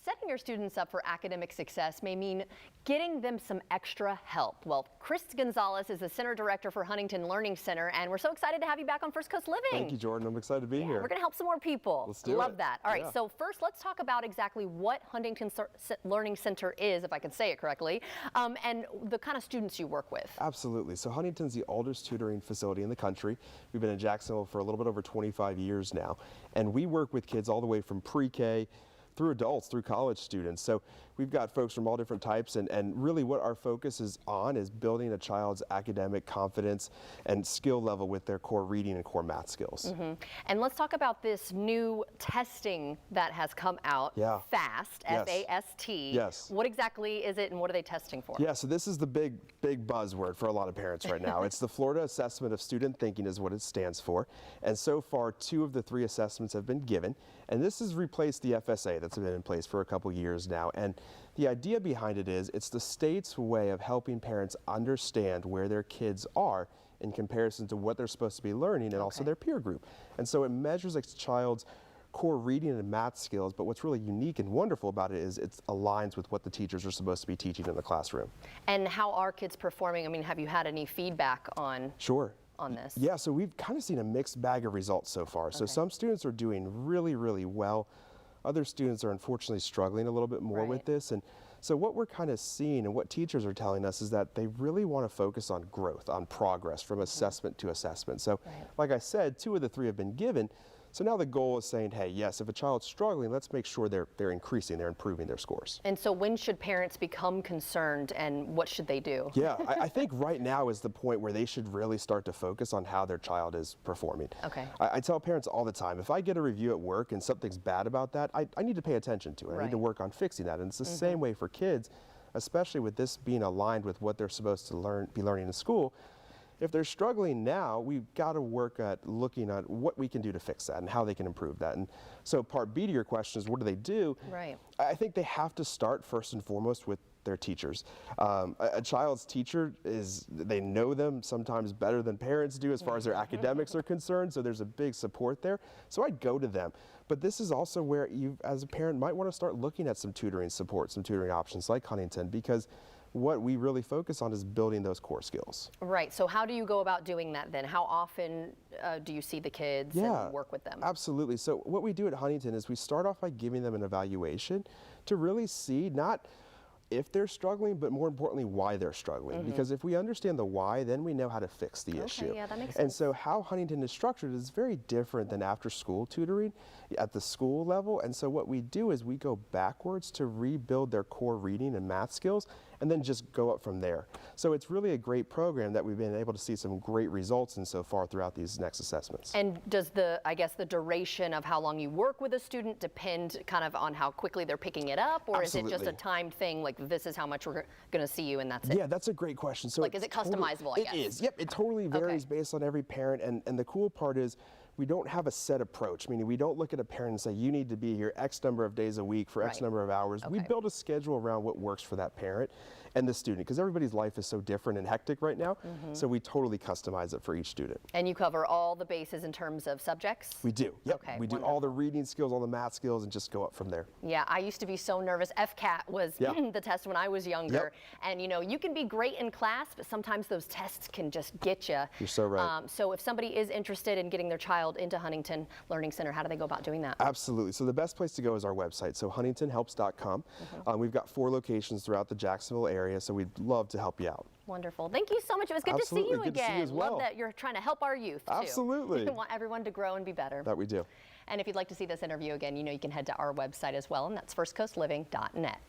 setting your students up for academic success may mean getting them some extra help. Well, Chris Gonzalez is the Center Director for Huntington Learning Center, and we're so excited to have you back on First Coast Living. Thank you, Jordan. I'm excited to be here. We're going to help some more people. Let's do it. Love that. All right, so first let's talk about exactly what Huntington Learning Center is, if I can say it correctly, and the kind of students you work with. Absolutely. So Huntington's the oldest tutoring facility in the country. We've been in Jacksonville for a little bit over 25 years now, and we work with kids all the way from pre-K through adults, through college students. So we've got folks from all different types, and really what our focus is on is building a child's academic confidence and skill level with their core reading and core math skills. And let's talk about this new testing that has come out, FAST, F-A-S-T. Yes. What exactly is it and what are they testing for? Yeah, so this is the big buzzword for a lot of parents right now. It's the Florida Assessment of Student Thinking is what it stands for. And so far, 2 of the 3 assessments have been given. And this has replaced the FSA that's been in place for a couple years now. And the idea behind it is it's the state's way of helping parents understand where their kids are in comparison to what they're supposed to be learning and also their peer group. And so it measures a child's core reading and math skills, but what's really unique and wonderful about it is it aligns with what the teachers are supposed to be teaching in the classroom. And how are kids performing? I mean, have you had any feedback on this? Yeah, so we've kind of seen a mixed bag of results so far. So some students are doing really, really well. Other students are unfortunately struggling a little bit more with this. And so what we're kind of seeing and what teachers are telling us is that they really want to focus on growth, on progress from assessment to assessment. So like I said, 2 of the 3 have been given. So now the goal is saying, hey, yes, if a child's struggling, let's make sure they're increasing, they're improving their scores. And so when should parents become concerned and what should they do? Yeah, I think right now is the point where they should really start to focus on how their child is performing. I tell parents all the time, if I get a review at work and something's bad about that, I need to pay attention to it. I need to work on fixing that. And it's the same way for kids, especially with this being aligned with what they're supposed to be learning in school. If they're struggling now, we've got to work at looking at what we can do to fix that and how they can improve that. And so part B to your question is, what do they do? I think they have to start first and foremost with their teachers. A child's teacher they know them sometimes better than parents do as far as their academics are concerned, so there's a big support there. So I'd go to them. But this is also where you, as a parent, might want to start looking at some tutoring support, some tutoring options like Huntington, because what we really focus on is building those core skills. Right, so how do you go about doing that then? How often do you see the kids and work with them? Absolutely. So what we do at Huntington is we start off by giving them an evaluation to really see not if they're struggling, but more importantly, why they're struggling. Because if we understand the why, then we know how to fix the issue. Yeah, that makes sense. And so how Huntington is structured is very different than after school tutoring at the school level. And so what we do is we go backwards to rebuild their core reading and math skills and then just go up from there. So it's really a great program that we've been able to see some great results in so far throughout these next assessments. And does the duration of how long you work with a student depend kind of on how quickly they're picking it up, or is it just a timed thing, like this is how much we're going to see you and that's it? Yeah, that's a great question. So like, is it customizable, I guess? It is, yep, it totally varies based on every parent, and the cool part is we don't have a set approach, meaning we don't look at a parent and say, you need to be here X number of days a week for X number of hours. We build a schedule around what works for that parent and the student, because everybody's life is so different and hectic right now, so we totally customize it for each student. And you cover all the bases in terms of subjects? We do, yep. We do all the reading skills, all the math skills, and just go up from there. Yeah, I used to be so nervous. FCAT was the test when I was younger, and you know, you can be great in class, but sometimes those tests can just get you. You're so right. So if somebody is interested in getting their child into Huntington Learning Center, how do they go about doing that? Absolutely. So the best place to go is our website, so huntingtonhelps.com. We've got 4 locations throughout the Jacksonville area, so we'd love to help you out. Wonderful. Thank you so much. It was good to see you again. Good to see you as well. Love that you're trying to help our youth, too. Absolutely. We want everyone to grow and be better. That we do. And if you'd like to see this interview again, you know you can head to our website as well, and that's firstcoastliving.net.